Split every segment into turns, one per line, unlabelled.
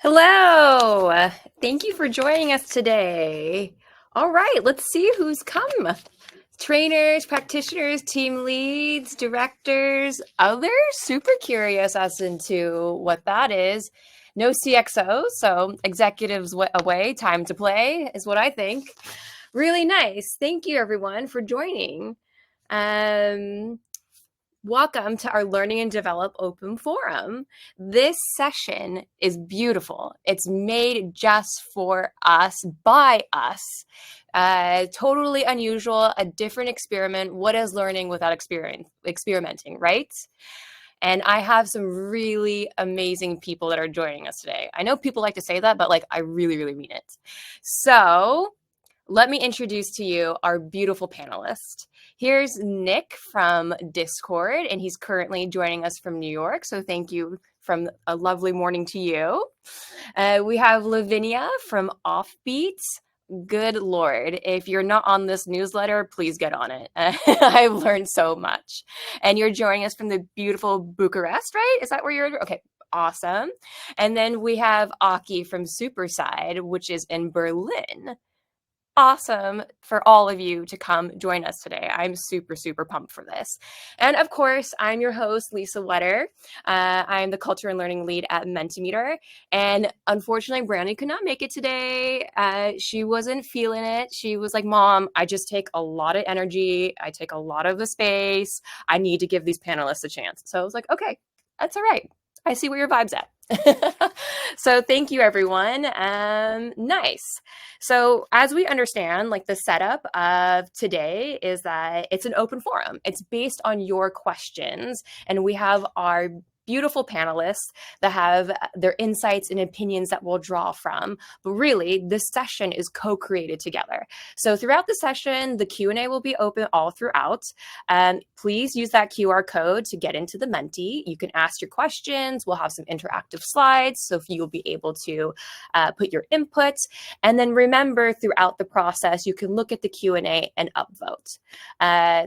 Hello. Thank you for joining us today. All right, let's see who's come. Trainers, practitioners, team leads, directors, others. Super curious as into what that is. No CXOs, so executives away, time to play is what I think. Really nice. Thank you, everyone, for joining. Um, Welcome to our Learning and Develop Open Forum. This session is beautiful. It's made just for us, by us. Totally unusual, a different experiment. What is learning without experimenting, right? And I have some really amazing people that are joining us today. I know people like to say that, but I really, really mean it. So let me introduce to you our beautiful panelist. Here's Nick from Discord, and he's currently joining us from New York. So thank you from a lovely morning to you. We have Lavinia from Offbeat. Good Lord, if you're not on this newsletter, please get on it. I've learned so much. And you're joining us from the beautiful Bucharest, right? Is that where you're? Okay, awesome. And then we have Aki from Superside, which is in Berlin. Awesome for all of you to come join us today. I'm super, super pumped for this. And of course, I'm your host, Lisa Wetter. I'm the Culture and Learning Lead at Mentimeter. And unfortunately, Brandy could not make it today. She wasn't feeling it. She was like, Mom, I just take a lot of energy. I take a lot of the space. I need to give these panelists a chance. So I was like, okay, that's all right. I see where your vibe's at. So thank you, everyone. Nice. So as we understand, the setup of today is that it's an open forum. It's based on your questions, and we have our beautiful panelists that have their insights and opinions that we'll draw from. But really, this session is co-created together. So throughout the session, the Q&A will be open all throughout. Please use that QR code to get into the Menti. You can ask your questions. We'll have some interactive slides, so you'll be able to put your input. And then remember, throughout the process, you can look at the Q&A and upvote.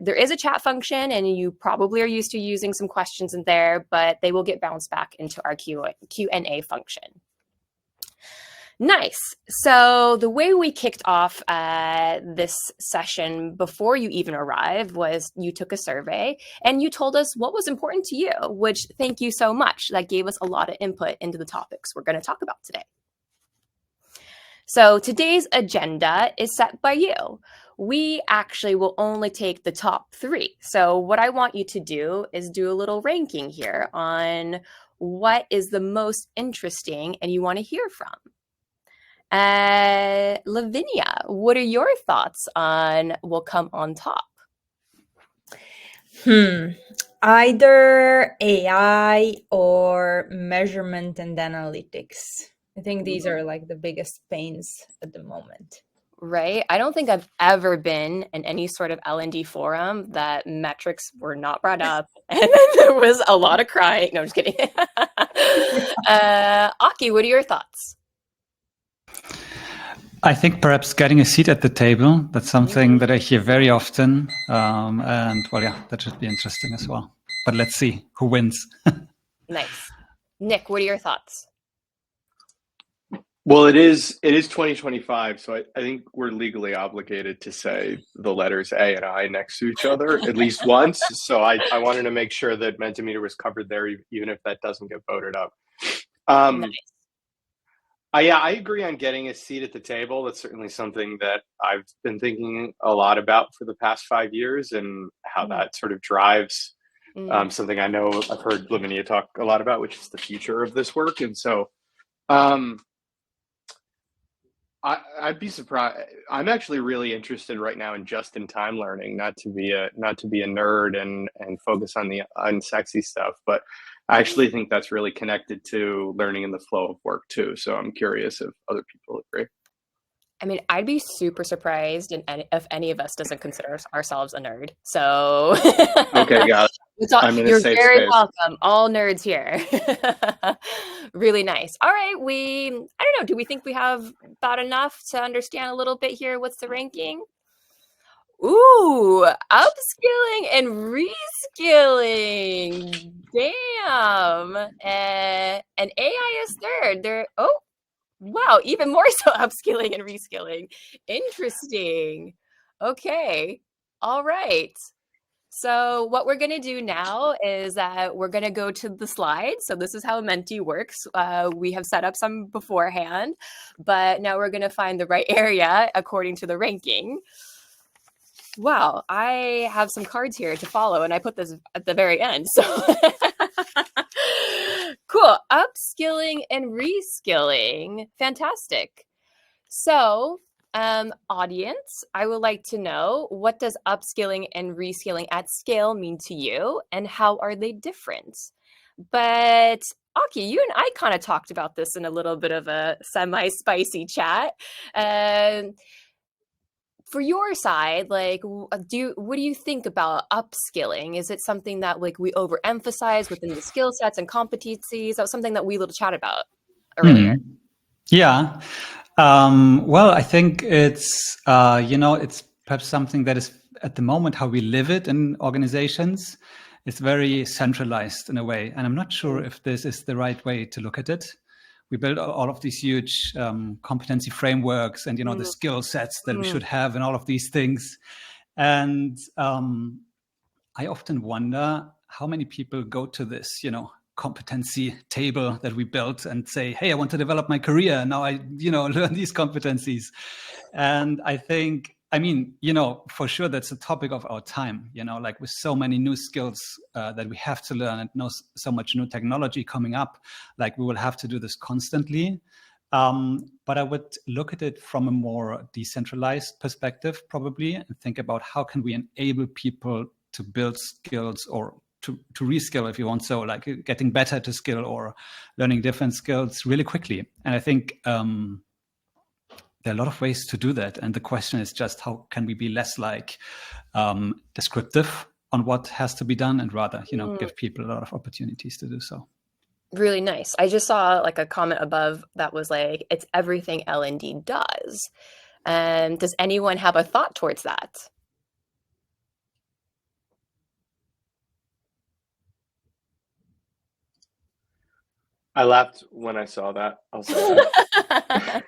There is a chat function, and you probably are used to using some questions in there, but they will get bounced back into our Q&A function. Nice. So the way we kicked off this session before you even arrived was you took a survey and you told us what was important to you, which thank you so much. That gave us a lot of input into the topics we're going to talk about today. So today's agenda is set by you. We actually will only take the top 3. So what I want you to do is do a little ranking here on what is the most interesting and you want to hear from. Lavinia, what are your thoughts on will come on top?
Either AI or measurement and analytics. I think these are the biggest pains at the moment.
Right. I don't think I've ever been in any sort of L&D forum that metrics were not brought up. And then there was a lot of crying. No, I'm just kidding. Aki, what are your thoughts?
I think perhaps getting a seat at the table, that's something that I hear very often. And well, yeah, that should be interesting as well. But let's see who wins.
Nice. Nick, what are your thoughts?
Well, it is 2025, so I think we're legally obligated to say the letters A and I next to each other at least once. So I wanted to make sure that Mentimeter was covered there, even if that doesn't get voted up.
Nice.
Yeah, I agree on getting a seat at the table. That's certainly something that I've been thinking a lot about for the past 5 years, and how that sort of drives something I know I've heard Lavinia talk a lot about, which is the future of this work. And so I'd be surprised. I'm actually really interested right now in just-in-time learning, not to be a nerd and focus on the unsexy stuff, but I actually think that's really connected to learning in the flow of work too. So I'm curious if other people agree.
I mean, I'd be super surprised if any of us doesn't consider ourselves a nerd. So
Okay, got it.
You're very welcome. All nerds here. Really nice. All right. I don't know. Do we think we have about enough to understand a little bit here? What's the ranking? Ooh, upskilling and reskilling. Damn. And AI is third. Wow, even more so upskilling and reskilling. Interesting. Okay. All right. So what we're going to do now is that we're going to go to the slides. So this is how Menti works. We have set up some beforehand, but now we're going to find the right area according to the ranking. Wow, I have some cards here to follow, and I put this at the very end. So cool. Upskilling and reskilling. Fantastic. So, audience, I would like to know, what does upskilling and reskilling at scale mean to you, and how are they different? But Aki, you and I kind of talked about this in a little bit of a semi-spicy chat. For your side, like, what do you think about upskilling? Is it something that like we overemphasize within the skill sets and competencies? That was something that we little chat about earlier.
Yeah. Well, I think it's, it's perhaps something that is at the moment how we live it in organizations. It's very centralized in a way. And I'm not sure if this is the right way to look at it. We build all of these huge competency frameworks and, the skill sets that we should have and all of these things. And I often wonder how many people go to this, competency table that we built and say, hey, I want to develop my career. Now I, learn these competencies. And I think, for sure, that's a topic of our time, like with so many new skills that we have to learn and so much new technology coming up, like we will have to do this constantly. But I would look at it from a more decentralized perspective, probably, and think about how can we enable people to build skills or to reskill, if you want, so like getting better to skill or learning different skills really quickly. And I think there are a lot of ways to do that. And the question is just how can we be less like descriptive on what has to be done and rather, give people a lot of opportunities to do so.
Really nice. I just saw like a comment above that was like, it's everything L&D does. Does anyone have a thought towards that?
I laughed when I saw that. I'll say that.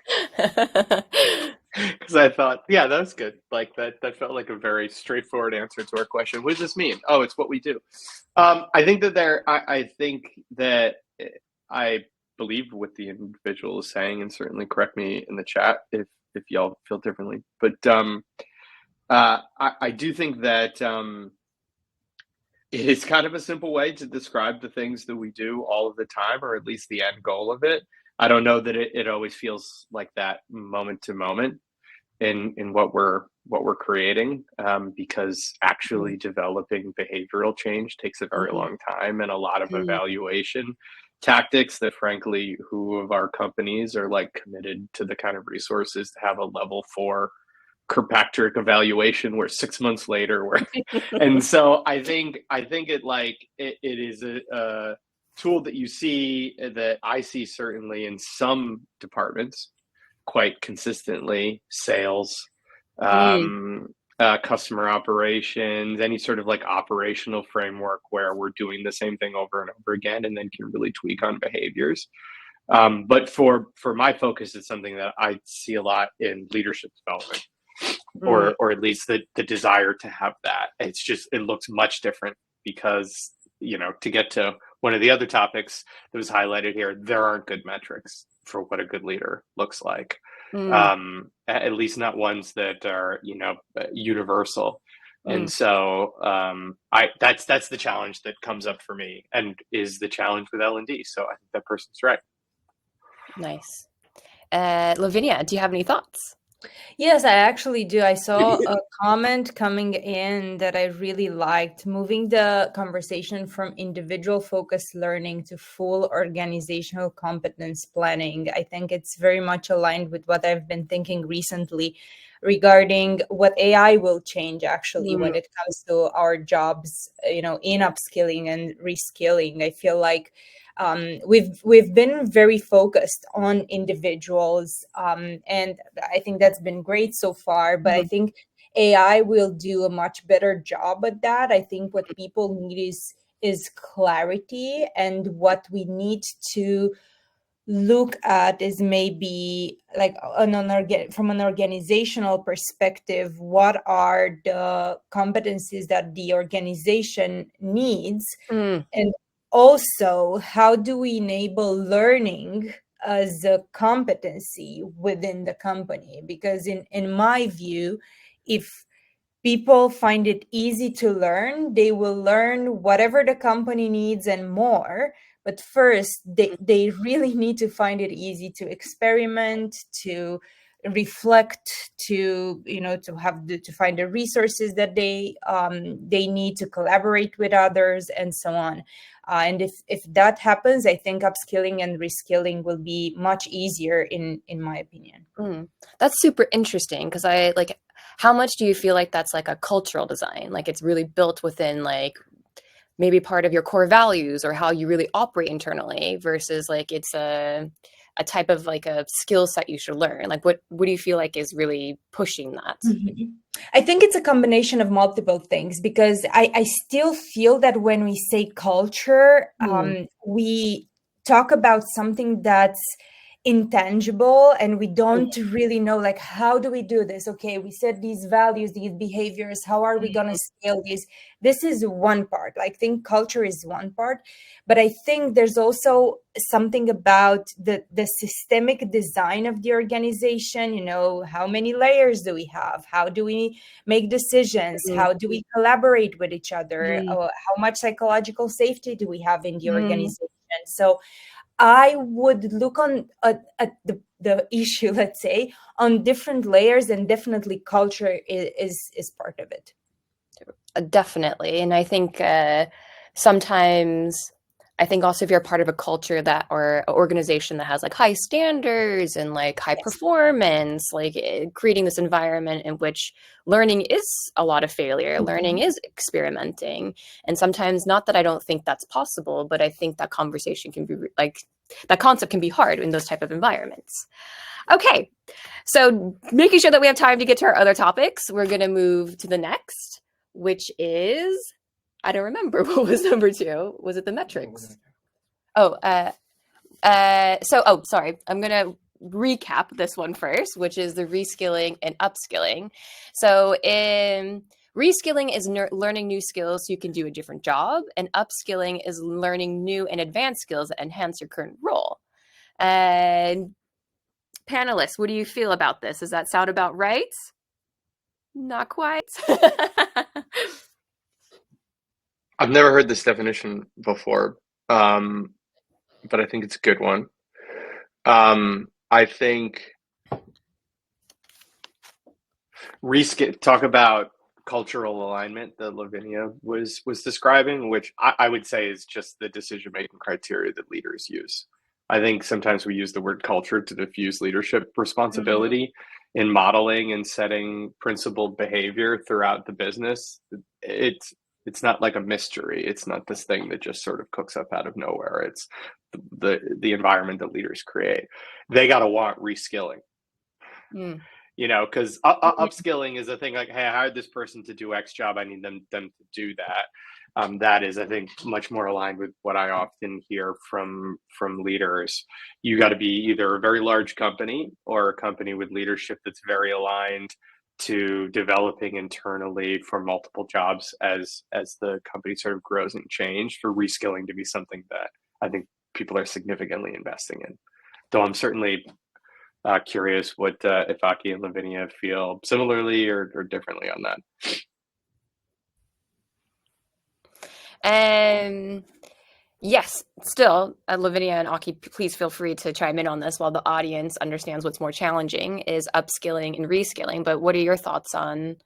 Because I thought, yeah, that's good. Like that felt like a very straightforward answer to our question. What does this mean? Oh, it's what we do. I think that I believe what the individual is saying, and certainly correct me in the chat if y'all feel differently. But I do think that it is kind of a simple way to describe the things that we do all of the time, or at least the end goal of it. I don't know that it always feels like that moment to moment in what we're creating, because actually developing behavioral change takes a very long time and a lot of evaluation tactics that, frankly, who of our companies are like committed to the kind of resources to have a level 4 Kirkpatrick evaluation where 6 months later and so I think it is a tool that you see, that I see certainly in some departments quite consistently, sales, customer operations, any sort of like operational framework where we're doing the same thing over and over again and then can really tweak on behaviors. But for my focus, it's something that I see a lot in leadership development. Or at least the desire to have that. It looks much different because, to get to one of the other topics that was highlighted here, there aren't good metrics for what a good leader looks like. At least not ones that are, universal. And so that's the challenge that comes up for me and is the challenge with L&D. So I think that person's right.
Nice. Lavinia, do you have any thoughts?
Yes, I actually do. I saw a comment coming in that I really liked, moving the conversation from individual focused learning to full organizational competence planning. I think it's very much aligned with what I've been thinking recently regarding what AI will change actually when it comes to our jobs, in upskilling and reskilling. I feel like we've been very focused on individuals, and I think that's been great so far. But I think AI will do a much better job at that. I think what people need is clarity, and what we need to look at is maybe like from an organizational perspective, what are the competencies that the organization needs,
Mm,
and also how do we enable learning as a competency within the company? Because in my view, if people find it easy to learn, they will learn whatever the company needs and more. But first, they really need to find it easy to experiment, to reflect, to to find the resources that they need to collaborate with others and so on. And if that happens, I think upskilling and reskilling will be much easier in my opinion.
mm. That's super interesting because I like, how much do you feel like that's like a cultural design? Like it's really built within like maybe part of your core values or how you really operate internally versus like it's a type of like a skill set you should learn. Like what do you feel like is really pushing that?
Mhm. I think it's a combination of multiple things, because I still feel that when we say culture,
Mm,
we talk about something that's intangible, and we
mm,
don't really know, like, how do we do this? Okay, we set these values, these behaviors, how are we going to scale these? This is one part. Like, I think culture is one part, but I think there's also something about the systemic design of the organization. How many layers do we have? How do we make decisions?
mm,
How do we collaborate with each other?
mm,
How much psychological safety do we have in the
mm.
organization? So I would look at the issue, let's say, on different layers, and definitely culture is part of it.
Definitely. And I think sometimes, I think also if you're part of a culture that or an organization that has like high standards and like high
Yes.
performance, like creating this environment in which learning is a lot of failure, learning
Mhm.
is experimenting. And sometimes, not that I don't think that's possible, but I think that conversation can be like, that concept can be hard in those type of environments. Okay. So making sure that we have time to get to our other topics, we're going to move to the next, which is, I don't remember what was number 2. Was it the metrics? Oh, sorry. I'm going to recap this one first, which is the reskilling and upskilling. So in reskilling is learning new skills so you can do a different job, and upskilling is learning new and advanced skills that enhance your current role. And panelists, what do you feel about this? Does that sound about right? Not quite.
I've never heard this definition before, but I think it's a good one. I think talk about cultural alignment that Lavinia was describing, which I would say is just the decision-making criteria that leaders use. I think sometimes we use the word culture to diffuse leadership responsibility in modeling and setting principled behavior throughout the business. It's not like a mystery. It's not this thing that just sort of cooks up out of nowhere. It's the environment that leaders create. They got to want reskilling.
Mm.
Because upskilling is a thing like, hey, I hired this person to do X job. I need them to do that. That is, I think, much more aligned with what I often hear from leaders. You got to be either a very large company or a company with leadership that's very aligned to developing internally for multiple jobs as the company sort of grows and change, for reskilling to be something that I think people are significantly investing in. Though I'm certainly curious what if Aki and Lavinia feel similarly or differently on that.
Yes, still, Lavinia and Aki, please feel free to chime in on this while the audience understands what's more challenging is upskilling and reskilling. But what are your thoughts on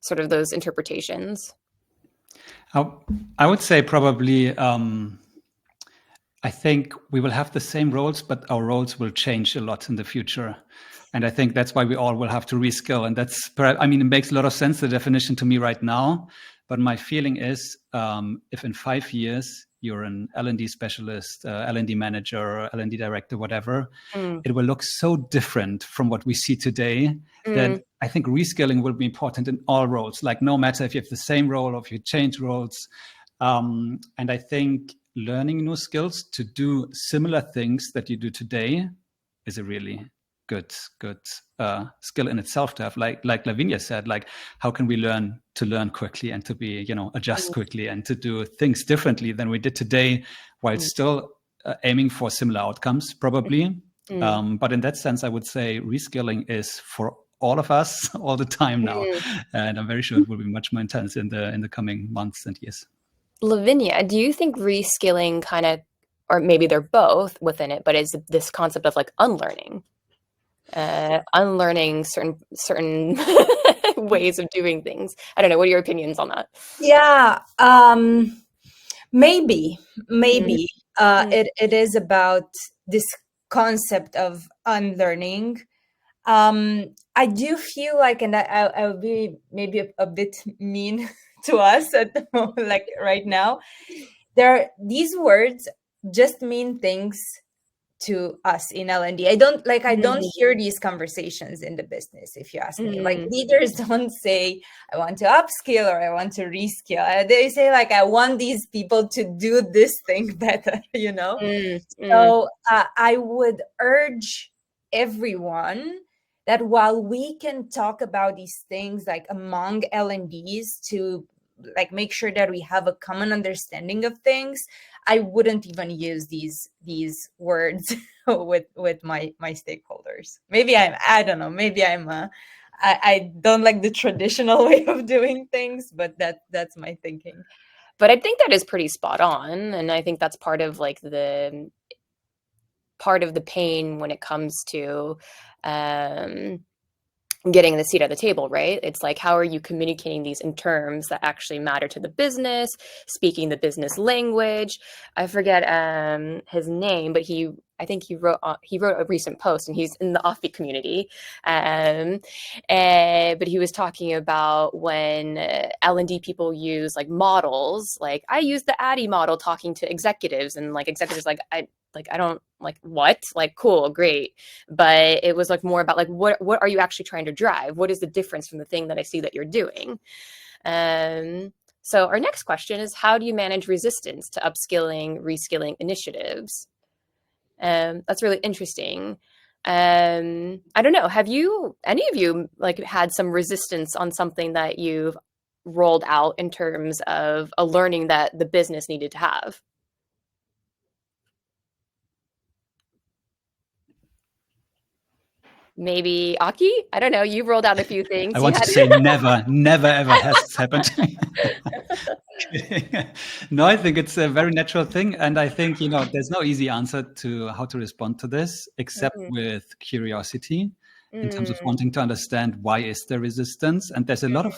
sort of those interpretations?
I would say probably, I think we will have the same roles, but our roles will change a lot in the future. And I think that's why we all will have to reskill. And that's, I mean, it makes a lot of sense, the definition to me right now. But my feeling is if in 5 years you're an L&D specialist, L&D manager, L&D director, whatever, it will look so different from what we see today that I think reskilling will be important in all roles. Like no matter if you have the same role or if you change roles. And I think learning new skills to do similar things that you do today is a really good skill in itself to have. Like Lavinia said, like how can we learn quickly and to be, adjust quickly and to do things differently than we did today, while still aiming for similar outcomes, probably. But in that sense, I would say reskilling is for all of us all the time now, and I'm very sure it will be much more intense in the coming months and years.
Lavinia, do you think reskilling kind of, or maybe they're both within it, but is this concept of like unlearning certain ways of doing things? I don't know. What are your opinions on that?
Yeah, maybe it is about this concept of unlearning. I do feel like, and I'll be maybe a bit mean to us at the moment, like right now, these words just mean things to us in L&D. I don't hear these conversations in the business. If you ask me, like leaders don't say, I want to upskill or I want to reskill. They say like, I want these people to do this thing better, So I would urge everyone that while we can talk about these things like among L&Ds to like make sure that we have a common understanding of things, I wouldn't even use these words with my stakeholders. Maybe I don't know. Maybe I don't like the traditional way of doing things, but that's my thinking.
But I think that is pretty spot on, and I think that's part of like the pain when it comes to getting the seat at the table, right? It's like, how are you communicating these in terms that actually matter to the business, speaking the business language? I forget his name, but I think he wrote a recent post, and he's in the Offbeat community. But he was talking about when L&D people use like models, like I use the Addy model talking to executives, and like executives I don't like what, like cool, great, but it was like more about like what are you actually trying to drive? What is the difference from the thing that I see that you're doing? So our next question is, how do you manage resistance to upskilling, reskilling initiatives? That's really interesting. I don't know. Have any of you like had some resistance on something that you've rolled out in terms of a learning that the business needed to have? Maybe Aki? I don't know. You've rolled out a few things.
I want to say never ever has happened. No, I think it's a very natural thing. And I think, there's no easy answer to how to respond to this, except with curiosity in terms of wanting to understand why is there resistance. And there's a lot of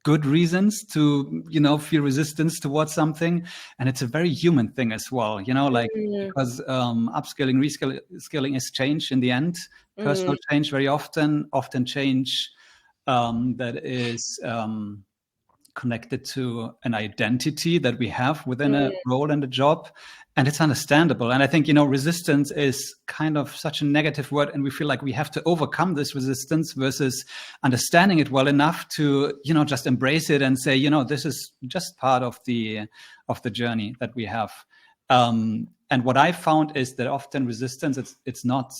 good reasons to, feel resistance towards something. And it's a very human thing as well, because upskilling, reskilling is change in the end, personal change very often change that is connected to an identity that we have within a role and a job. And it's understandable. And I think, resistance is kind of such a negative word, and we feel like we have to overcome this resistance versus understanding it well enough to, just embrace it and say, this is just part of the journey that we have. And what I found is that often resistance, it's not,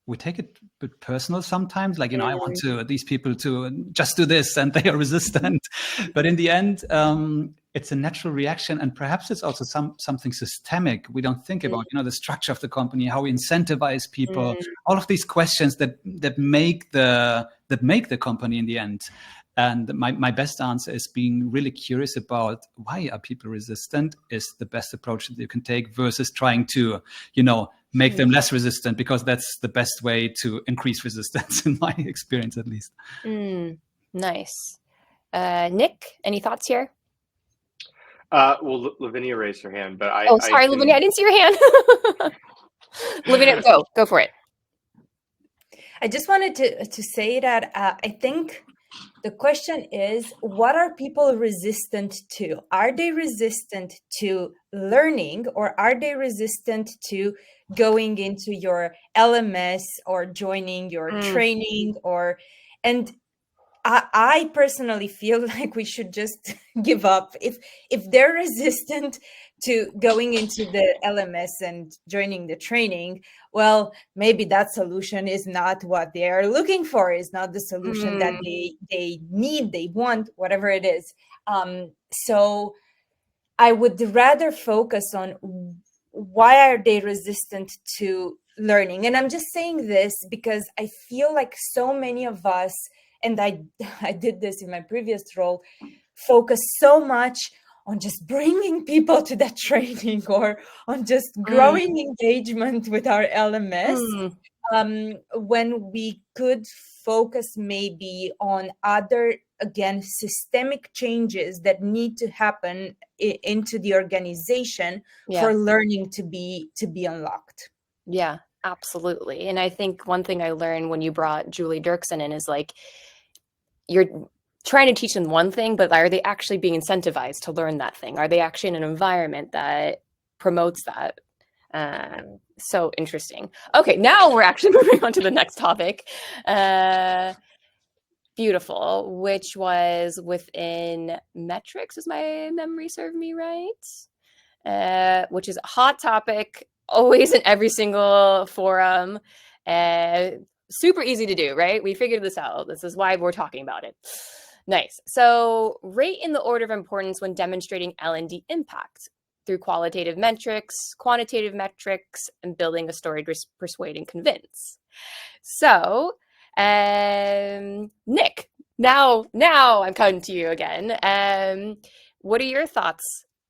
we take it a bit personal sometimes, like, I want these people to just do this, and they are resistant. But in the end, it's a natural reaction, and perhaps it's also something systemic. We don't think about, the structure of the company, how we incentivize people, all of these questions that make the company in the end. And my best answer is being really curious about why are people resistant is the best approach that you can take versus trying to, make them less resistant, because that's the best way to increase resistance in my experience, at least.
Nice. Nick, any thoughts here?
Well, Lavinia raised her hand, but
sorry, Lavinia, I didn't see your hand. Lavinia, go for it.
I just wanted to say that I think the question is, what are people resistant to? Are they resistant to learning, or are they resistant to going into your LMS or joining your training? And I personally feel like we should just give up. If they're resistant to going into the LMS and joining the training, well, maybe that solution is not what they are looking for, is not the solution that they need, they want, whatever it is. So I would rather focus on why are they resistant to learning. And I'm just saying this because I feel like so many of us, and I did this in my previous role, focus so much on just bringing people to that training or on just growing engagement with our LMS, when we could focus maybe on other, again, systemic changes that need to happen into the organization for learning to be unlocked.
Yeah, absolutely. And I think one thing I learned when you brought Julie Dirksen in is like, you're trying to teach them one thing, but are they actually being incentivized to learn that thing? Are they actually in an environment that promotes that? So interesting. Okay, now we're actually moving on to the next topic. Beautiful, which was within metrics, as my memory served me right, which is a hot topic, always in every single forum. Super easy to do, right? We figured this out. This is why we're talking about it. Nice. So rate in the order of importance when demonstrating L&D impact through qualitative metrics, quantitative metrics, and building a story to persuade and convince. So, Nick, now I'm coming to you again. What are your thoughts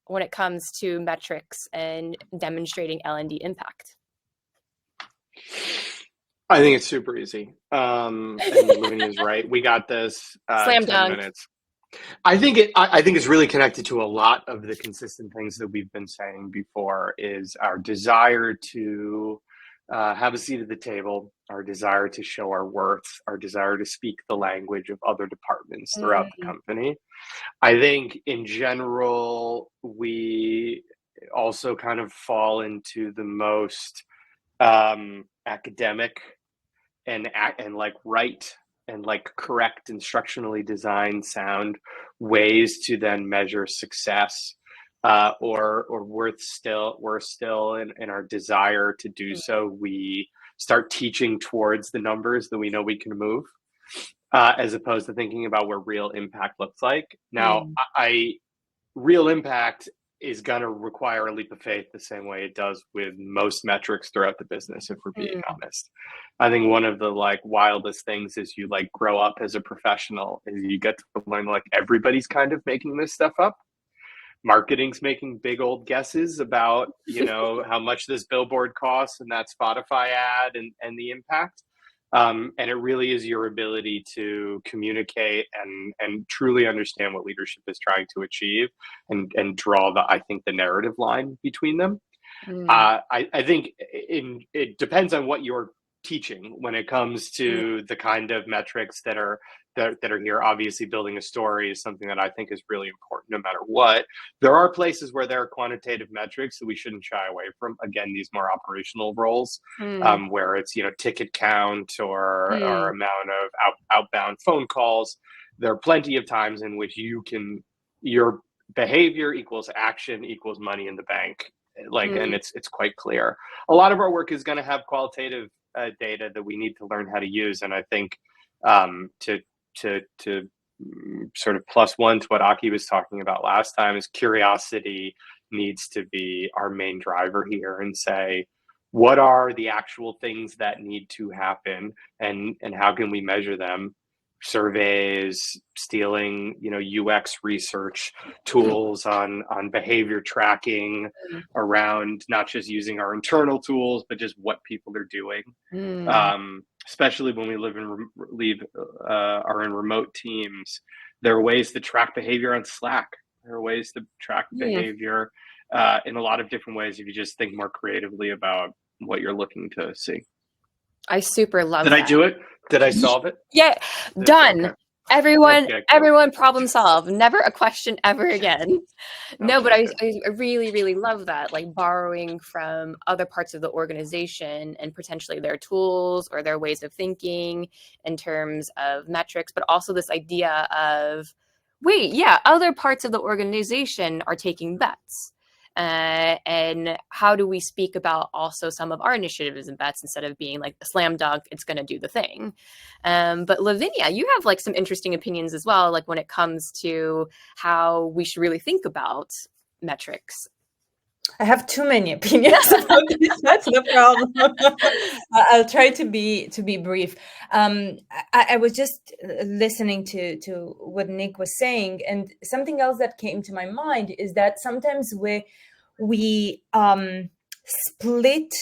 when it comes to metrics and demonstrating L&D impact?
I think it's super easy. And Lavinia's right. We got this.
Slam
10
dunk.
minutes. I think it's really connected to a lot of the consistent things that we've been saying before, is our desire to have a seat at the table, our desire to show our worth, our desire to speak the language of other departments throughout the company. I think in general, we also kind of fall into the most academic and like right and like correct, instructionally designed, sound ways to then measure success, or we're still in our desire to do so. We start teaching towards the numbers that we know we can move, as opposed to thinking about what real impact looks like. Now, real impact is going to require a leap of faith the same way it does with most metrics throughout the business, if we're being honest. I think one of the like wildest things is you like grow up as a professional is you get to learn like everybody's kind of making this stuff up. Marketing's making big old guesses about, you know, how much this billboard costs and that Spotify ad and the impact. And it really is your ability to communicate and truly understand what leadership is trying to achieve and draw I think the narrative line between them. I think it depends on what you're teaching when it comes to the kind of metrics that are here. Obviously, building a story is something that I think is really important no matter what. There are places where there are quantitative metrics that we shouldn't shy away from. Again, these more operational roles, where it's, you know, ticket count or amount of outbound phone calls. There are plenty of times in which your behavior equals action equals money in the bank. And it's quite clear. A lot of our work is going to have qualitative data that we need to learn how to use. And I think to sort of plus one to what Aki was talking about last time is curiosity needs to be our main driver here, and say, what are the actual things that need to happen and how can we measure them? Surveys, stealing, you know, UX research tools on behavior tracking around not just using our internal tools, but just what people are doing. Especially when we are in remote teams, there are ways to track behavior on Slack. There are ways to track behavior in a lot of different ways if you just think more creatively about what you're looking to see.
I super love
that. Did I do it? Did I solve it?
Yeah, done.
Okay.
Everyone,
Okay, cool.
Everyone problem solve. Never a question ever again. No, but I really, really love that. Like borrowing from other parts of the organization and potentially their tools or their ways of thinking in terms of metrics, but also this idea of, wait, yeah, other parts of the organization are taking bets. And how do we speak about also some of our initiatives and bets instead of being like a slam dunk, it's going to do the thing. But Lavinia, you have like some interesting opinions as well, like when it comes to how we should really think about metrics.
I have too many opinions about this. That's the problem. I'll try to be brief. I was just listening to what Nick was saying, and something else that came to my mind is that sometimes we split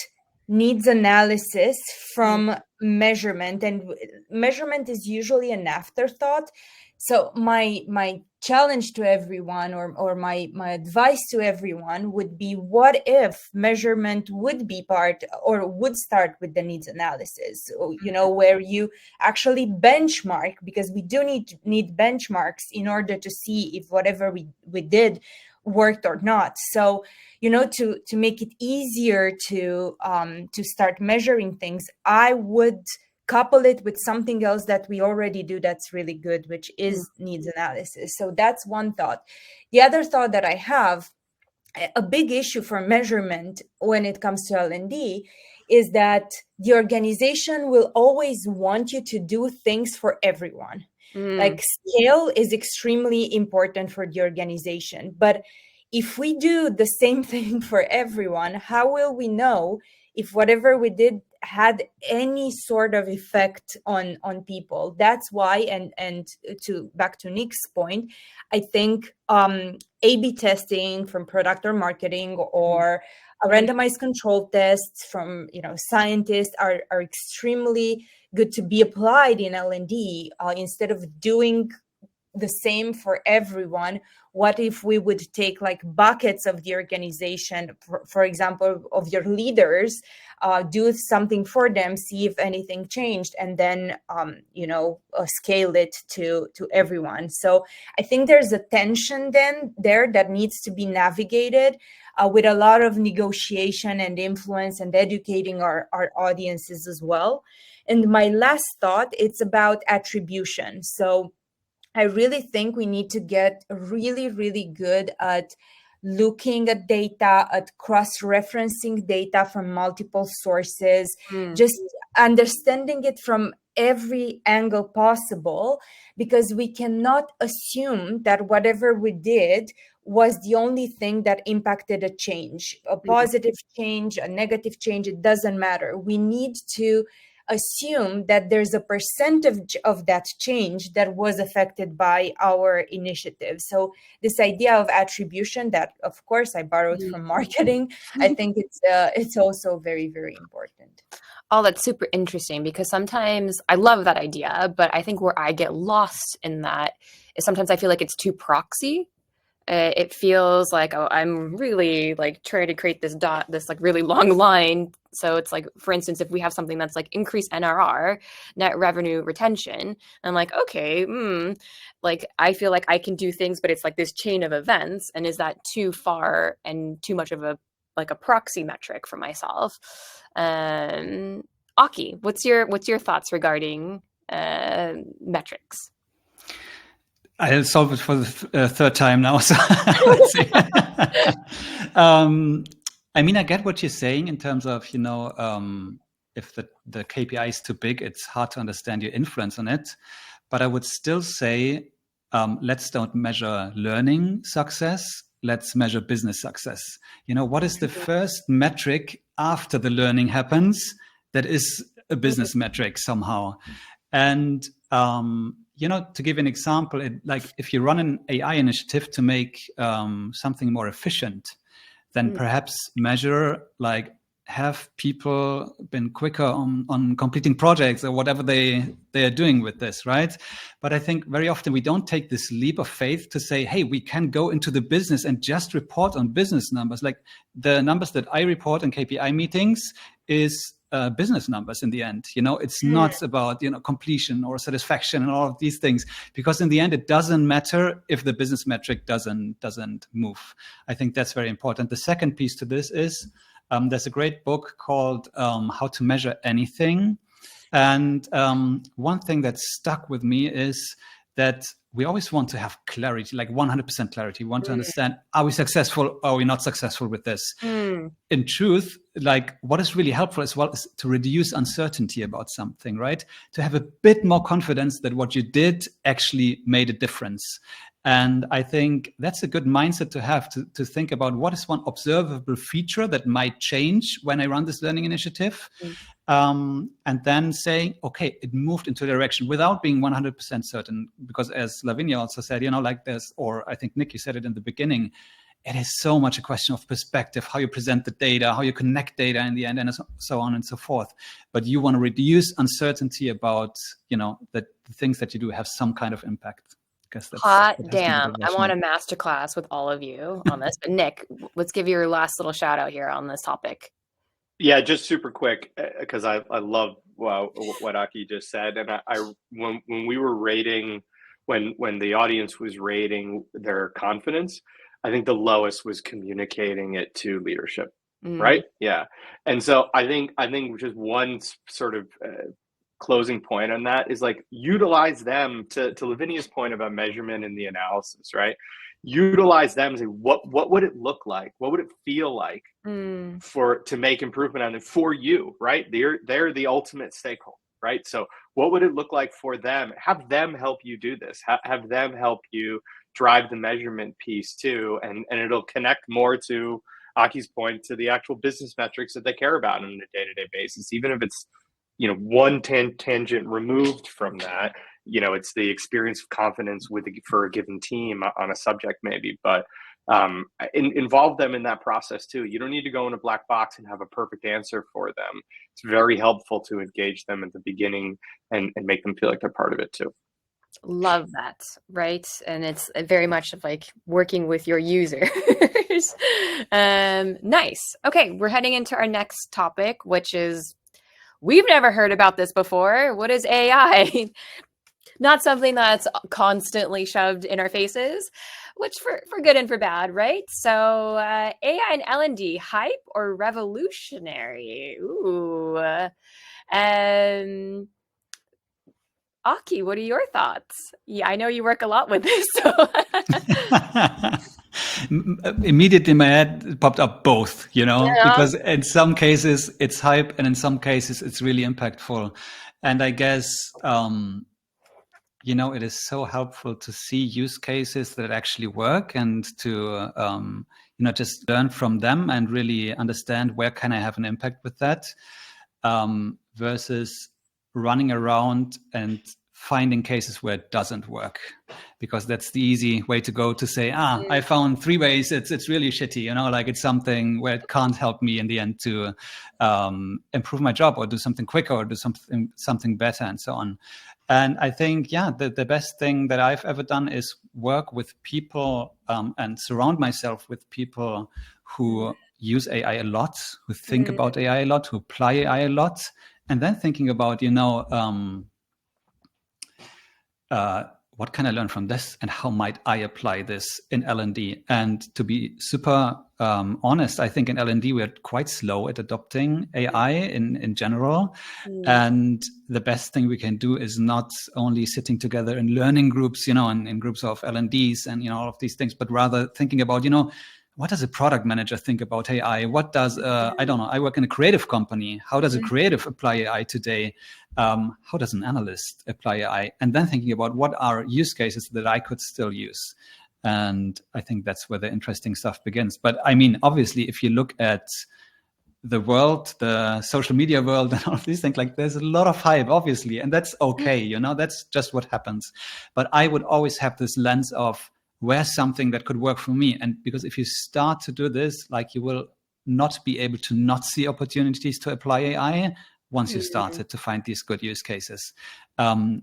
needs analysis from measurement, and measurement is usually an afterthought. So my challenge to everyone, or my advice to everyone would be, what if measurement would be part, or would start with the needs analysis, where you actually benchmark, because we do need benchmarks in order to see if whatever we did worked or not. So to make it easier to start measuring things, I would couple it with something else that we already do that's really good, which is needs analysis. So that's one thought. The other thought that I have, a big issue for measurement when it comes to L&D, is that the organization will always want you to do things for everyone. Like, scale is extremely important for the organization. But if we do the same thing for everyone, how will we know if whatever we did had any sort of effect on people? That's why, and back to Nick's point, I think A/B testing from product or marketing, or a randomized control tests from scientists are extremely good to be applied in L&D instead of doing the same for everyone. What if we would take like buckets of the organization, for example, of your leaders, do something for them, see if anything changed, and then scale it to everyone. So I think there's a tension then there that needs to be navigated with a lot of negotiation and influence, and educating our audiences as well. And my last thought, it's about attribution. So I really think we need to get really, really good at looking at data, at cross-referencing data from multiple sources, just understanding it from every angle possible, because we cannot assume that whatever we did was the only thing that impacted a change, a positive change, a negative change. It doesn't matter. We need to assume that there's a percentage of that change that was affected by our initiative. So this idea of attribution, that of course I borrowed from marketing, I think it's also very, very important.
Oh, that's super interesting, because sometimes I love that idea, but I think where I get lost in that is sometimes I feel like it's too proxy. It feels like, oh, I'm really like trying to create this like really long line. So it's like, for instance, if we have something that's like increase NRR, net revenue retention, I'm like, okay, like I feel like I can do things, but it's like this chain of events. And is that too far and too much of a proxy metric for myself? Aki, what's your thoughts regarding metrics?
I'll solve it for the third time now. So let's see. I mean, I get what you're saying in terms of, if the KPI is too big, it's hard to understand your influence on it. But I would still say, let's don't measure learning success. Let's measure business success. What is the first metric after the learning happens that is a business metric somehow? And, to give an example, like if you run an AI initiative to make something more efficient, then perhaps measure, like, have people been quicker on completing projects or whatever they are doing with this, right? But I think very often we don't take this leap of faith to say, hey, we can go into the business and just report on business numbers. Like the numbers that I report in KPI meetings is business numbers in the end. It's not about completion or satisfaction and all of these things, because in the end it doesn't matter if the business metric doesn't move. I think that's very important. The second piece to this is there's a great book called How to Measure Anything, and one thing that stuck with me is that we always want to have clarity, like 100% clarity. We want to understand, are we successful or are we not successful with this? In truth, like what is really helpful as well is to reduce uncertainty about something, right? To have a bit more confidence that what you did actually made a difference. And I think that's a good mindset to have, to think about what is one observable feature that might change when I run this learning initiative. And then saying, okay, it moved into a direction without being 100% certain. Because as Lavinia also said, like this, or I think Nick, you said it in the beginning, it is so much a question of perspective, how you present the data, how you connect data in the end, and so on and so forth. But you want to reduce uncertainty about, that the things that you do have some kind of impact.
Hot damn. I want a masterclass with all of you on this. But Nick, let's give you your last little shout out here on this topic.
Yeah, just super quick, because I love what Aki just said. And when we were rating, when the audience was rating their confidence, I think the lowest was communicating it to leadership, right? Yeah. And so I think just one sort of closing point on that is like utilize them to Lavinia's point about measurement and the analysis, right? Utilize them and say, what would it look like? What would it feel like to make improvement on it for you, right? They're the ultimate stakeholder, right? So what would it look like for them? Have them help you do this. Have them help you drive the measurement piece too, and it'll connect more to Aki's point, to the actual business metrics that they care about on a day-to-day basis, even if it's one tangent removed from that. It's the experience of confidence for a given team on a subject maybe, but involve them in that process too. You don't need to go in a black box and have a perfect answer for them. It's very helpful to engage them at the beginning and make them feel like they're part of it too.
Love that, right? And it's very much of like working with your users. Nice. Okay, we're heading into our next topic, which is, we've never heard about this before. What is AI? Not something that's constantly shoved in our faces, which for good and for bad, right? So AI and L&D, hype or revolutionary? Ooh. Aki, what are your thoughts? Yeah, I know you work a lot with this. So.
Immediately in my head popped up both, because in some cases it's hype and in some cases it's really impactful. And I guess, it is so helpful to see use cases that actually work and to, just learn from them and really understand where can I have an impact with that, versus running around and finding cases where it doesn't work, because that's the easy way to go, to say, I found 3 ways it's really shitty, like it's something where it can't help me in the end to improve my job or do something quicker or do something better and so on. And I think, the best thing that I've ever done is work with people and surround myself with people who use AI a lot, who think about AI a lot, who apply AI a lot, and then thinking about, what can I learn from this and how might I apply this in L&D? And to be super honest, I think in L&D we're quite slow at adopting AI in general. And the best thing we can do is not only sitting together in learning groups, in groups of L&Ds and, all of these things, but rather thinking about, what does a product manager think about AI? What does, I don't know, I work in a creative company. How does a creative apply AI today? How does an analyst apply AI? And then thinking about what are use cases that I could still use. And I think that's where the interesting stuff begins. But I mean, obviously, if you look at the world, the social media world and all of these things, like there's a lot of hype, obviously, and that's okay. That's just what happens. But I would always have this lens of, where's something that could work for me? And because if you start to do this, like you will not be able to not see opportunities to apply AI once you started to find these good use cases. Then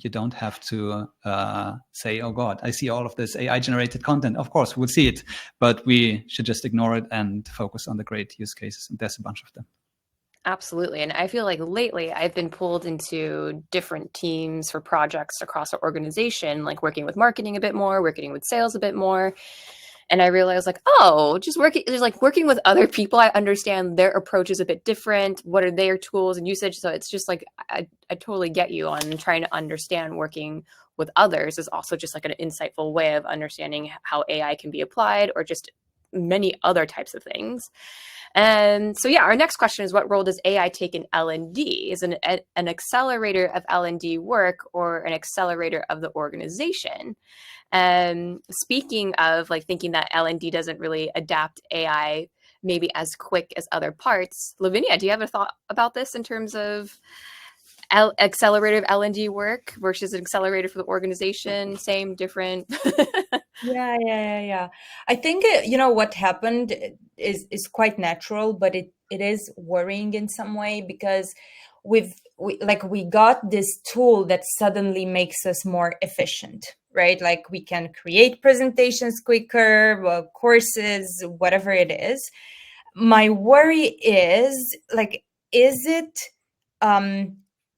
you don't have to say, oh God, I see all of this AI generated content. Of course, we'll see it, but we should just ignore it and focus on the great use cases. And there's a bunch of them.
Absolutely. And I feel like lately I've been pulled into different teams for projects across our organization, like working with marketing a bit more, working with sales a bit more. And I realized like, oh, just working with other people, I understand their approach is a bit different. What are their tools and usage? So it's just like, I totally get you on trying to understand working with others is also just like an insightful way of understanding how AI can be applied, or just many other types of things. And so, yeah, our next question is, what role does AI take in L&D? Is an accelerator of L&D work or an accelerator of the organization? And speaking of like thinking that L&D doesn't really adapt AI maybe as quick as other parts, Lavinia, do you have a thought about this in terms of accelerator of L&D work versus an accelerator for the organization? Same, different?
Yeah. I think what happened is quite natural, but it is worrying in some way, because we got this tool that suddenly makes us more efficient, right? Like we can create presentations quicker, courses, whatever it is. My worry is like, is it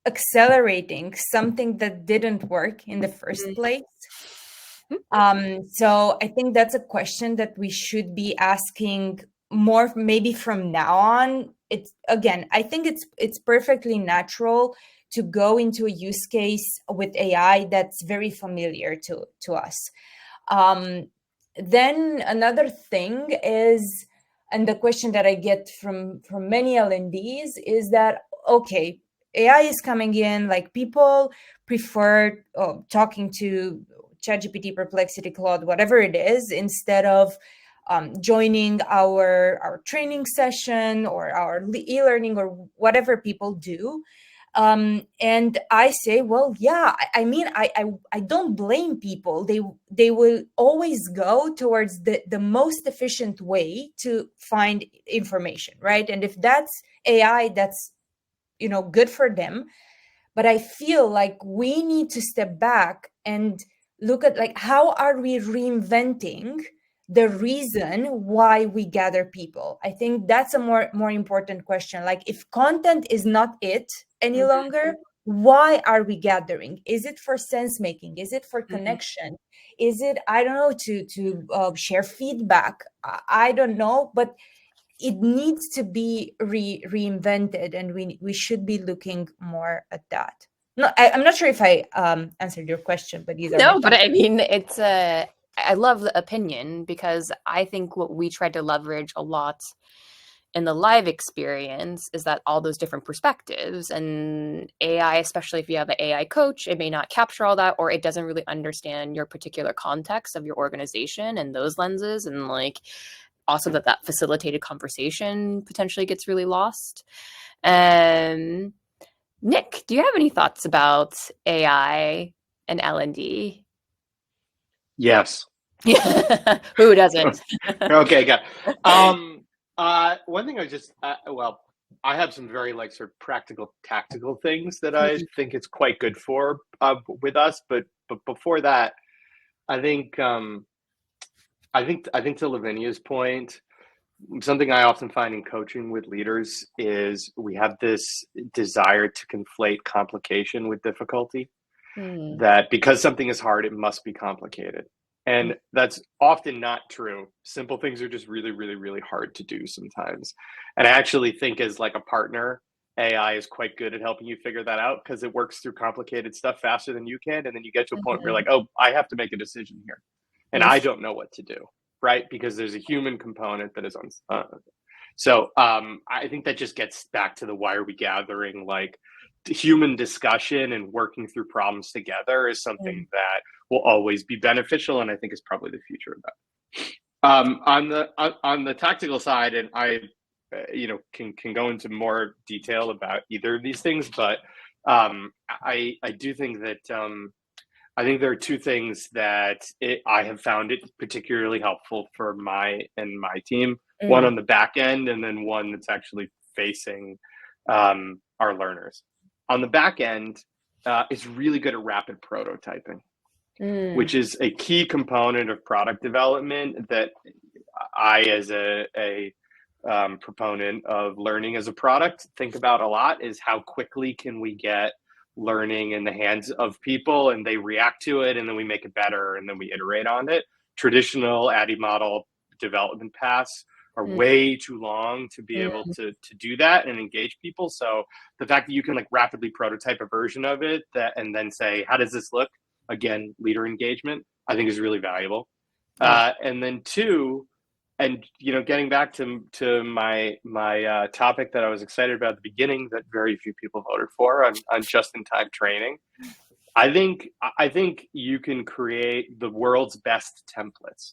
accelerating something that didn't work in the first place? So I think that's a question that we should be asking more, maybe from now on. I think it's perfectly natural to go into a use case with AI that's very familiar to us. Then another thing is, and the question that I get from many L&Ds is that, okay, AI is coming in, like people prefer talking to ChatGPT, Perplexity, Claude, whatever it is, instead of joining our training session or our e-learning or whatever people do. And I say, well, yeah, I mean, I don't blame people. They will always go towards the most efficient way to find information, right? And if that's AI, that's good for them. But I feel like we need to step back and look at like, how are we reinventing the reason why we gather people? I think that's a more important question. Like, if content is not it any longer, why are we gathering? Is it for sense making? Is it for connection? Is it, I don't know, to share feedback? I don't know, but it needs to be reinvented, and we should be looking more at that. No, I'm not sure if I answered your question, but these are
No, but I mean, it's I love the opinion, because I think what we tried to leverage a lot in the live experience is that all those different perspectives, and AI, especially if you have an AI coach, it may not capture all that, or it doesn't really understand your particular context of your organization and those lenses, and like also that facilitated conversation potentially gets really lost. Nick, do you have any thoughts about AI and L&D?
Yes.
Who doesn't?
Okay, got one thing I have some very like sort of practical, tactical things that I think it's quite good for with us. But before that, I think to Lavinia's point, something I often find in coaching with leaders is we have this desire to conflate complication with difficulty. That because something is hard, it must be complicated. And that's often not true. Simple things are just really, really, really hard to do sometimes. And I actually think as like a partner, AI is quite good at helping you figure that out, because it works through complicated stuff faster than you can. And then you get to a point where you're like, oh, I have to make a decision here. And I don't know what to do, right? Because there's a human component that is on. So I think that just gets back to the why are we gathering, like human discussion and working through problems together is something that will always be beneficial, and I think is probably the future of that. On the tactical side, and I can go into more detail about either of these things, but I do think that I think there are two things that I have found it particularly helpful for my team. One on the back end, and then one that's actually facing our learners. On the back end, it's really good at rapid prototyping, which is a key component of product development that I, as a proponent of learning as a product, think about a lot, is how quickly can we get learning in the hands of people and they react to it, and then we make it better, and then we iterate on it traditional ADDIE model development paths are way too long to be able to do that and engage people. So the fact that you can like rapidly prototype a version of it and then say, how does this look? Again, leader engagement, I think is really valuable. And then two, and getting back to my topic that I was excited about at the beginning that very few people voted for on just-in-time training. I think you can create the world's best templates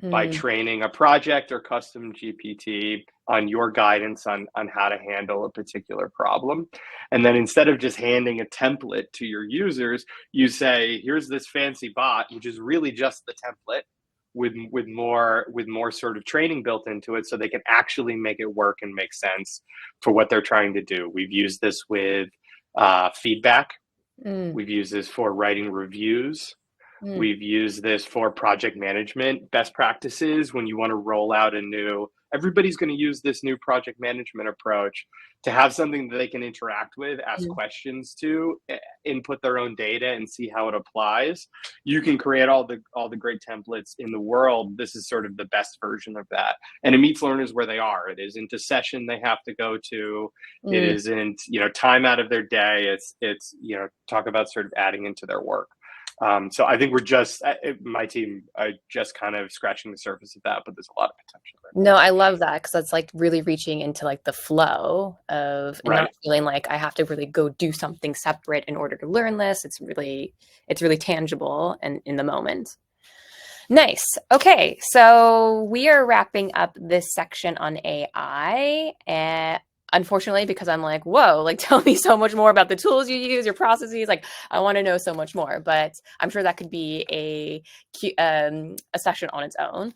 by training a project or custom GPT on your guidance on how to handle a particular problem. And then instead of just handing a template to your users, you say, here's this fancy bot, which is really just the template with more sort of training built into it so they can actually make it work and make sense for what they're trying to do. We've used this with feedback. We've used this for writing reviews. We've used this for project management best practices. When you want to roll out everybody's going to use this new project management approach, to have something that they can interact with, ask questions to, input their own data and see how it applies. You can create all the great templates in the world. This is sort of the best version of that. And it meets learners where they are. It isn't a session they have to go to. It isn't, time out of their day. It's talk about sort of adding into their work. So I think my team are just kind of scratching the surface of that, but there's a lot of potential there.
No, I love that, because that's like really reaching into like the flow of not feeling like I have to really go do something separate in order to learn this. It's really tangible and in the moment. Nice. Okay, so we are wrapping up this section on AI, and unfortunately, because I'm like, whoa, like tell me so much more about the tools you use, your processes. Like I want to know so much more, but I'm sure that could be a session on its own.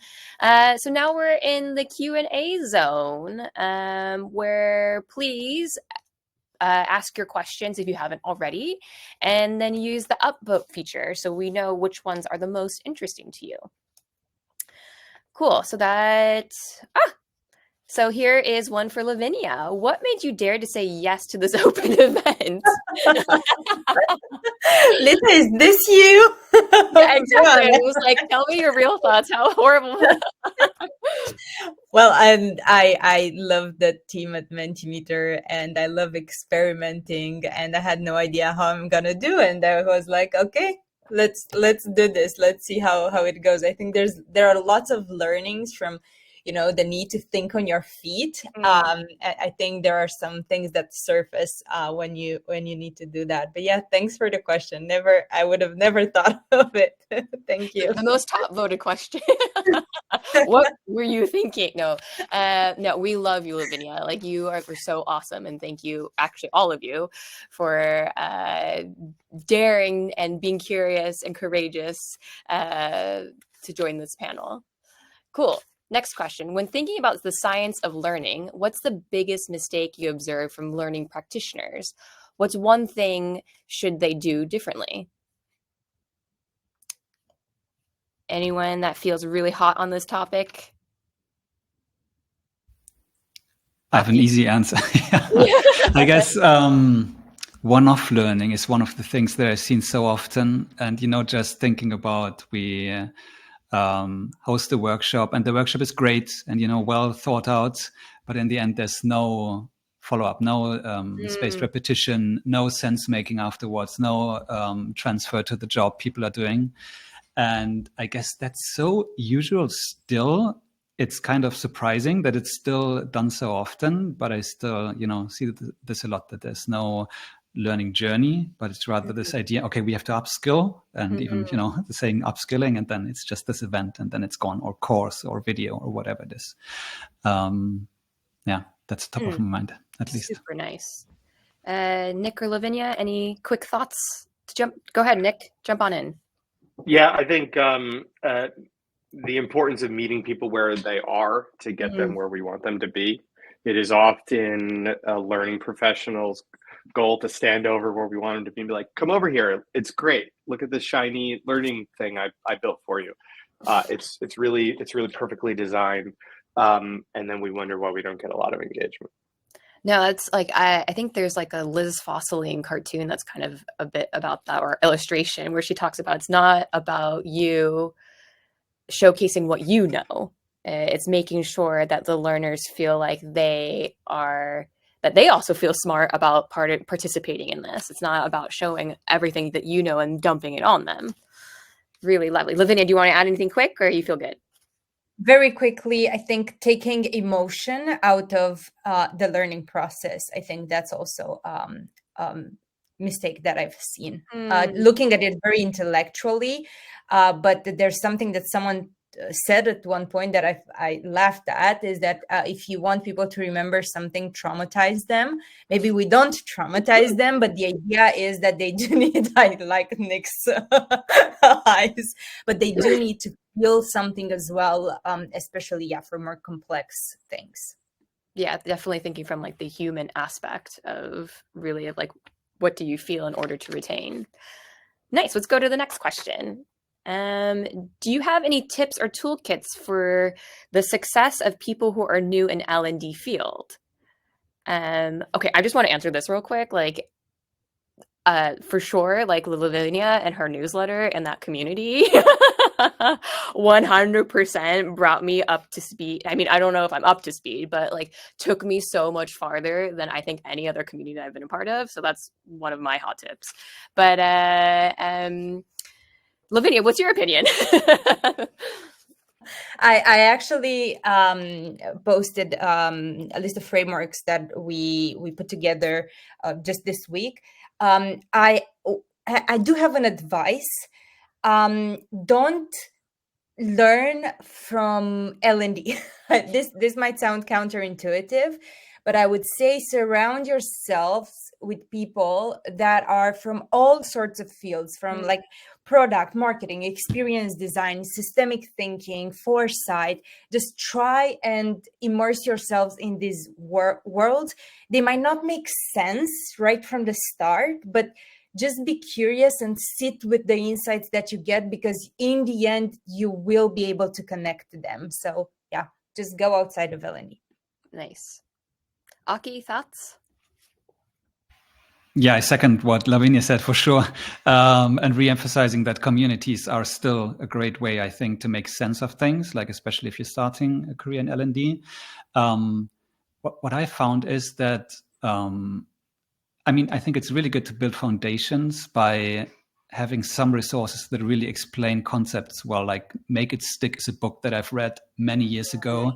So now we're in the Q&A zone, where please ask your questions if you haven't already, and then use the upvote feature so we know which ones are the most interesting to you. Cool. So here is one for Lavinia. What made you dare to say yes to this open event?
Lisa, is this you?
Yeah, exactly. It was like, tell me your real thoughts. How horrible.
Well, I love the team at Mentimeter, and I love experimenting, and I had no idea how I'm gonna do, and I was like, okay, let's do this. Let's see how it goes. I think there are lots of learnings from the need to think on your feet. I think there are some things that surface when you need to do that. But yeah, thanks for the question. I would have never thought of it. Thank you.
The most top voted question. What were you thinking? No, we love you, Lavinia. Like you are so awesome. And thank you, actually, all of you, for daring and being curious and courageous to join this panel. Cool. Next question. When thinking about the science of learning, what's the biggest mistake you observe from learning practitioners? What's one thing should they do differently? Anyone that feels really hot on this topic?
I have an easy answer. I guess one-off learning is one of the things that I've seen so often. And, just thinking about host a workshop, and the workshop is great and well thought out, but in the end there's no follow-up, no spaced repetition, no sense making afterwards, no transfer to the job people are doing. And I guess that's so usual still. It's kind of surprising that it's still done so often, but I still see this a lot, that there's no learning journey, but it's rather this idea, okay, we have to upskill, and even saying upskilling, and then it's just this event and then it's gone, or course or video or whatever it is. That's top of my mind, at least.
Super nice. Nick or Lavinia, any quick thoughts to go ahead, Nick, jump on in.
Yeah, I think the importance of meeting people where they are to get them where we want them to be. It is often a learning professional's goal to stand over where we want them to be and be like, come over here. It's great. Look at this shiny learning thing I built for you. It's really perfectly designed. And then we wonder why we don't get a lot of engagement.
No, that's like, I think there's like a Liz Fosseline cartoon that's kind of a bit about that, or illustration, where she talks about it's not about you showcasing what you know. It's making sure that the learners feel like they also feel smart about participating in this. It's not about showing everything that you know and dumping it on them. Really lovely. Lavinia, do you want to add anything quick, or you feel good?
Very quickly, I think taking emotion out of the learning process, I think that's also mistake that I've seen. Looking at it very intellectually, but there's something that someone said at one point that I laughed at, is that if you want people to remember something, traumatize them. Maybe we don't traumatize them, but the idea is that they do need, I like Nick's eyes, but they do need to feel something as well, especially for more complex things.
Yeah, definitely thinking from like the human aspect of really of like, what do you feel in order to retain? Nice. Let's go to the next question. Do you have any tips or toolkits for the success of people who are new in L&D field? Okay, I just want to answer this real quick. Like, for sure, like Lavinia and her newsletter and that community 100% brought me up to speed. I mean, I don't know if I'm up to speed, but like took me so much farther than I think any other community that I've been a part of. So that's one of my hot tips. But Lavinia, what's your opinion?
I actually posted a list of frameworks that we put together just this week. I do have an advice. Don't learn from L&D. This might sound counterintuitive, but I would say surround yourselves with people that are from all sorts of fields, from like product, marketing, experience design, systemic thinking, foresight. Just try and immerse yourselves in these worlds. They might not make sense right from the start, but just be curious and sit with the insights that you get, because in the end, you will be able to connect to them. So yeah, just go outside of L&D.
Nice. Aki, thoughts?
Yeah, I second what Lavinia said for sure. And re-emphasizing that communities are still a great way, I think, to make sense of things, like especially if you're starting a career in L&D. What I found is that, I think it's really good to build foundations by having some resources that really explain concepts well. Like Make It Stick is a book that I've read many years ago,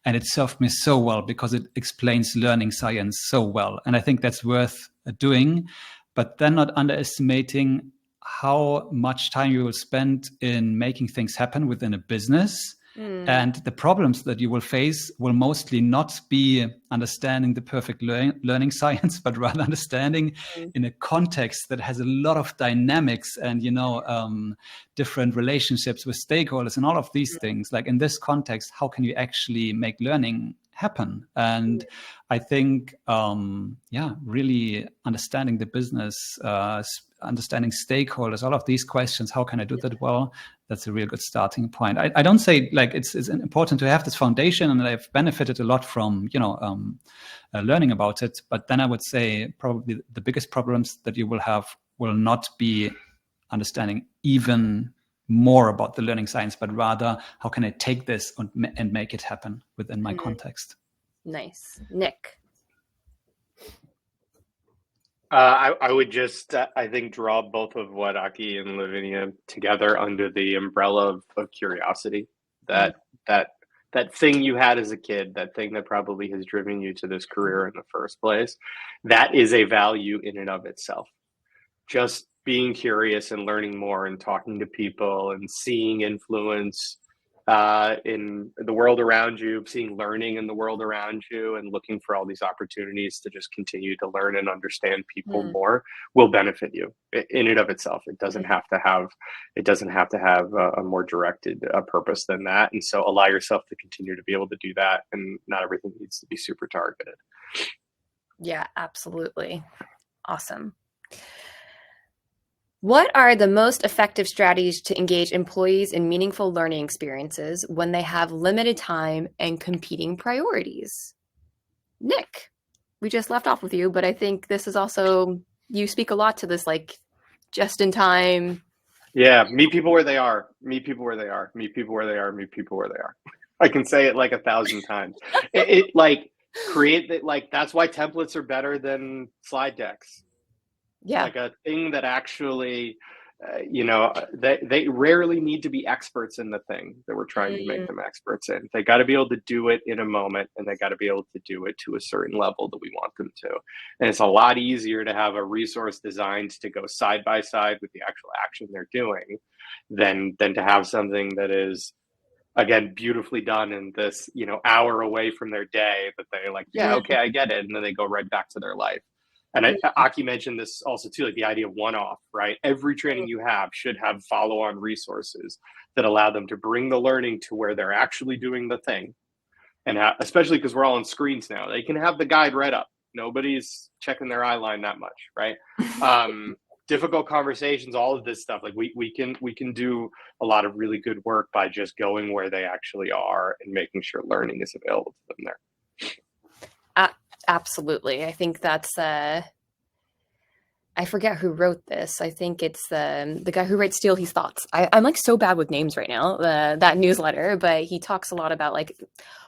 and it served me so well because it explains learning science so well. And I think that's worth doing, but then not underestimating how much time you will spend in making things happen within a business. And the problems that you will face will mostly not be understanding the perfect learning science, but rather understanding in a context that has a lot of dynamics and, different relationships with stakeholders and all of these things. Like in this context, how can you actually make learning happen? And I think, really understanding the business, understanding stakeholders, all of these questions, how can I do that well? That's a real good starting point. I don't say like it's important to have this foundation, and I've benefited a lot from, learning about it. But then I would say probably the biggest problems that you will have will not be understanding even more about the learning science, but rather how can I take this and make it happen within my context.
Nice. Nick.
I would just, I think, draw both of what Aki and Lavinia together under the umbrella of curiosity. That thing you had as a kid, that thing that probably has driven you to this career in the first place, that is a value in and of itself. Just being curious and learning more and talking to people and seeing influence in the world around you, seeing learning in the world around you, and looking for all these opportunities to just continue to learn and understand people more will benefit you in and of itself. It doesn't have to have a more directed purpose than that. And so allow yourself to continue to be able to do that, and not everything needs to be super targeted.
Yeah, absolutely. Awesome. What are the most effective strategies to engage employees in meaningful learning experiences when they have limited time and competing priorities? Nick, we just left off with you, but I think this is also, you speak a lot to this, like just in time,
Yeah, meet people where they are. Meet people where they are. Meet people where they are. Meet people where they are. I can say it like 1,000 times. It like create that, like that's why templates are better than slide decks.
Yeah.
Like a thing that actually, they rarely need to be experts in the thing that we're trying to make them experts in. They got to be able to do it in a moment, and they got to be able to do it to a certain level that we want them to. And it's a lot easier to have a resource designed to go side by side with the actual action they're doing than to have something that is, again, beautifully done in this, hour away from their day that they're like, yeah, okay, I get it. And then they go right back to their life. And Aki mentioned this also too, like the idea of one-off, right? Every training you have should have follow-on resources that allow them to bring the learning to where they're actually doing the thing. And especially because we're all on screens now, they can have the guide read up. Nobody's checking their eye line that much, right? Difficult conversations, all of this stuff. Like we can do a lot of really good work by just going where they actually are and making sure learning is available to them there.
Absolutely. I think that's I forget who wrote this. I think it's the guy who writes Steal His Thoughts. I'm like so bad with names right now, that newsletter, but he talks a lot about like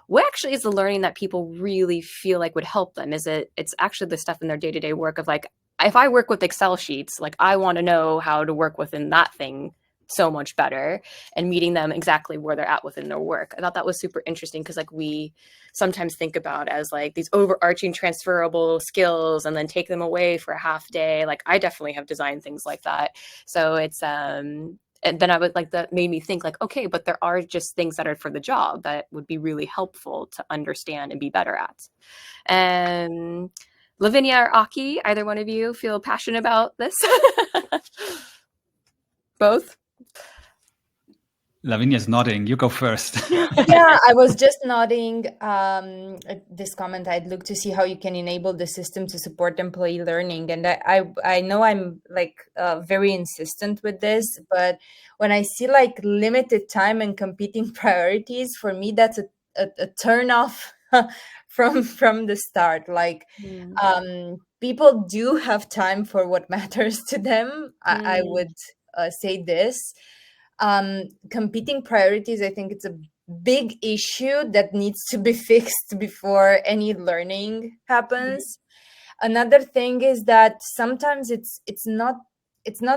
what actually is the learning that people really feel like would help them. It's actually the stuff in their day-to-day work of like, if I work with Excel sheets, like I want to know how to work within that thing so much better, and meeting them exactly where they're at within their work. I thought that was super interesting because like we sometimes think about as like these overarching transferable skills and then take them away for a half day. Like I definitely have designed things like that. So it's and then I would like, that made me think like, okay, but there are just things that are for the job that would be really helpful to understand and be better at. And Lavinia or Aki, either one of you feel passionate about this? Both?
Lavinia's nodding. You go first.
Yeah, I was just nodding at this comment. I'd look to see how you can enable the system to support employee learning. And I know I'm like very insistent with this, but when I see like limited time and competing priorities, for me, that's a turn off from the start. Like people do have time for what matters to them. I would say this. Competing priorities, I think it's a big issue that needs to be fixed before any learning happens. Another thing is that sometimes it's not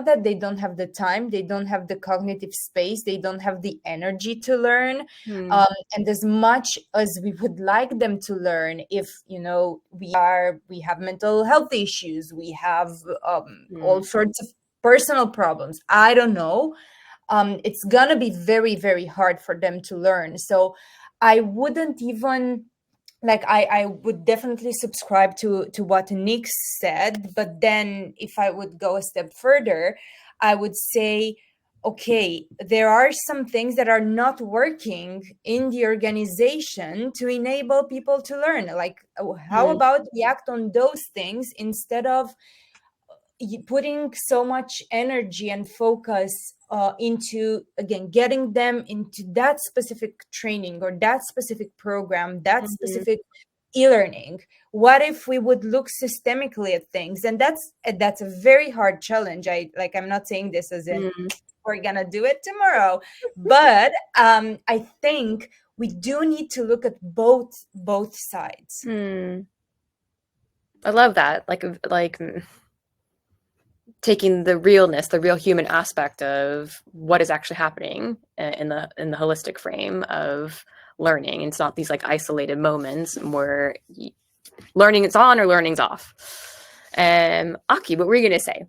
that they don't have the time, they don't have the cognitive space, they don't have the energy to learn. And as much as we would like them to learn, if we have mental health issues, we have all sorts of personal problems, I don't know, it's gonna be very, very hard for them to learn. So I wouldn't even like, I would definitely subscribe to what Nick said, but then if I would go a step further, I would say, okay, there are some things that are not working in the organization to enable people to learn. Like, how about we act on those things instead of putting so much energy and focus into, again, getting them into that specific training or that specific program, that specific e-learning. What if we would look systemically at things? And that's a very hard challenge. I'm not saying this as in we're gonna do it tomorrow, but I think we do need to look at both sides.
I love that. Like taking the realness, the real human aspect of what is actually happening in the holistic frame of learning. And it's not these like isolated moments where learning is on or learning's off. Aki, what were you going to say?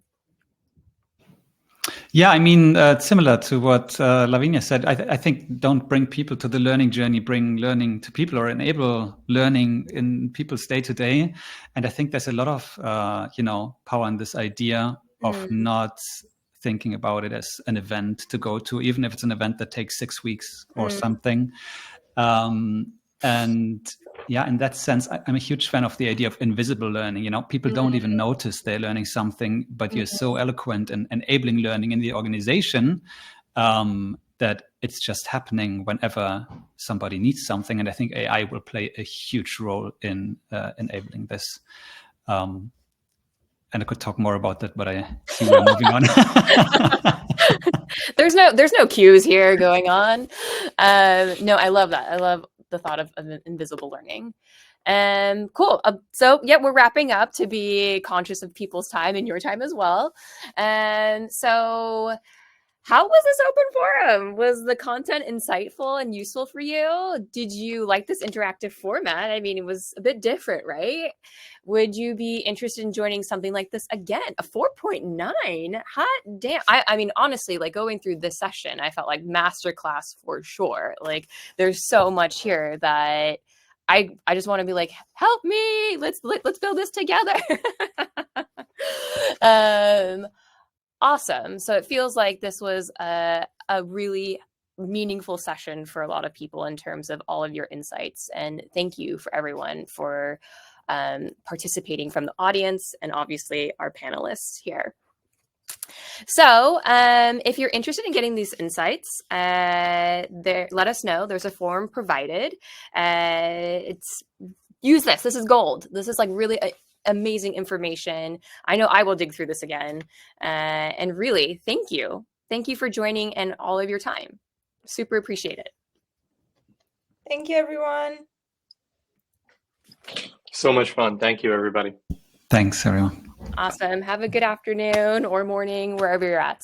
Yeah, I mean, similar to what Lavinia said, I think don't bring people to the learning journey, bring learning to people, or enable learning in people's day-to-day. And I think there's a lot of, power in this idea of not thinking about it as an event to go to, even if it's an event that takes 6 weeks or something. And yeah, in that sense, I'm a huge fan of the idea of invisible learning. People don't even notice they're learning something, but you're so eloquent in enabling learning in the organization that it's just happening whenever somebody needs something. And I think AI will play a huge role in enabling this. And I could talk more about that, but I see we're moving on.
There's no cues here going on. No, I love that. I love the thought of invisible learning. Cool. So yeah, we're wrapping up to be conscious of people's time and your time as well. And so how was this open forum? Was the content insightful and useful for you? Did you like this interactive format? I mean, it was a bit different, right? Would you be interested in joining something like this again? A 4.9? Hot damn. I mean, honestly, like going through this session, I felt like masterclass for sure. Like there's so much here that I just want to be like, help me. Let's build this together. Awesome. So it feels like this was a really meaningful session for a lot of people in terms of all of your insights. And thank you for everyone for participating from the audience and obviously our panelists here. So if you're interested in getting these insights, let us know. There's a form provided. Use this. This is gold. This is like really amazing information. I know I will dig through this again. And really, thank you. Thank you for joining and all of your time. Super appreciate it.
Thank you, everyone.
So much fun. Thank you, everybody.
Thanks, everyone.
Awesome. Have a good afternoon or morning, wherever you're at.